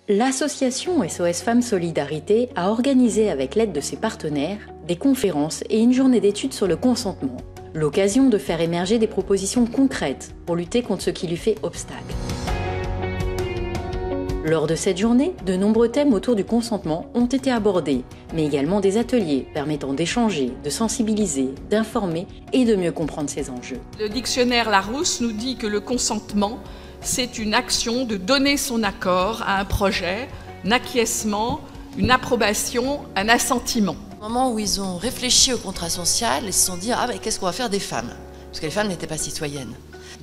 L'association SOS Femmes Solidarité a organisé avec l'aide de ses partenaires des conférences et une journée d'études sur le consentement. L'occasion de faire émerger des propositions concrètes pour lutter contre ce qui lui fait obstacle. Lors de cette journée, de nombreux thèmes autour du consentement ont été abordés, mais également des ateliers permettant d'échanger, de sensibiliser, d'informer et de mieux comprendre ces enjeux. Le dictionnaire Larousse nous dit que le consentement, c'est une action de donner son accord à un projet, un acquiescement, une approbation, un assentiment. Au moment où ils ont réfléchi au contrat social, ils se sont dit « Ah, mais qu'est-ce qu'on va faire des femmes ?» Parce que les femmes n'étaient pas citoyennes.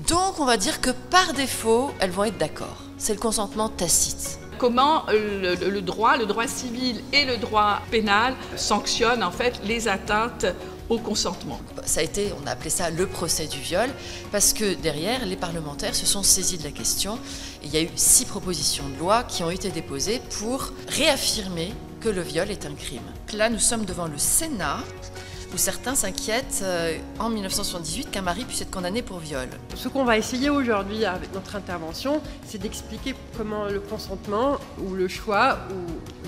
Donc on va dire que par défaut, elles vont être d'accord. C'est le consentement tacite. Comment le droit civil et le droit pénal sanctionnent en fait les atteintes au consentement. On a appelé ça le procès du viol, parce que derrière, les parlementaires se sont saisis de la question. Il y a eu 6 propositions de loi qui ont été déposées pour réaffirmer que le viol est un crime. Là, nous sommes devant le Sénat, où certains s'inquiètent en 1978 qu'un mari puisse être condamné pour viol. Ce qu'on va essayer aujourd'hui avec notre intervention, c'est d'expliquer comment le consentement ou le choix ou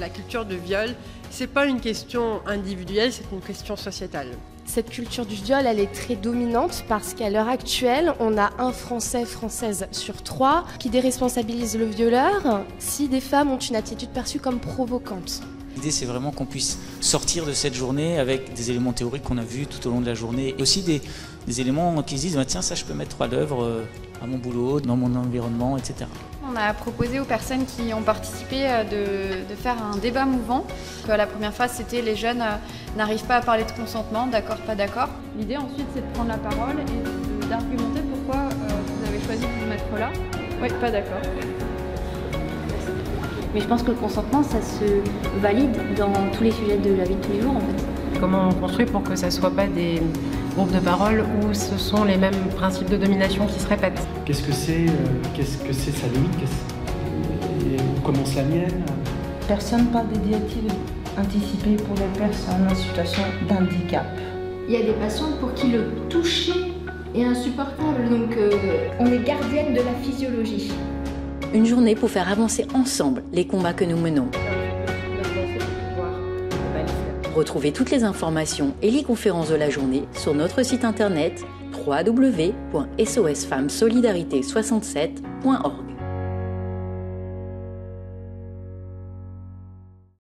la culture de viol, c'est pas une question individuelle, c'est une question sociétale. Cette culture du viol, elle est très dominante parce qu'à l'heure actuelle, on a un Français, Française sur 3 qui déresponsabilise le violeur si des femmes ont une attitude perçue comme provocante. L'idée, c'est vraiment qu'on puisse sortir de cette journée avec des éléments théoriques qu'on a vus tout au long de la journée. Et aussi des éléments qui se disent « Tiens, ça, je peux mettre à l'œuvre à mon boulot, dans mon environnement, etc. » On a proposé aux personnes qui ont participé de faire un débat mouvant. La première phase, c'était les jeunes n'arrivent pas à parler de consentement, d'accord, pas d'accord. L'idée ensuite, c'est de prendre la parole et d'argumenter pourquoi vous avez choisi de vous mettre là. Oui, pas d'accord. Mais je pense que le consentement, ça se valide dans tous les sujets de la vie de tous les jours en fait. Comment on construit pour que ça ne soit pas des groupes de parole où ce sont les mêmes principes de domination qui se répètent. Qu'est-ce que c'est sa limite et où commence la mienne? Personne ne parle des directives anticipées pour les personnes en situation d'handicap. Il y a des patients pour qui le toucher est insupportable, donc on est gardienne de la physiologie. Une journée pour faire avancer ensemble les combats que nous menons. Retrouvez toutes les informations et les conférences de la journée sur notre site internet www.sosfemmesolidarité67.org.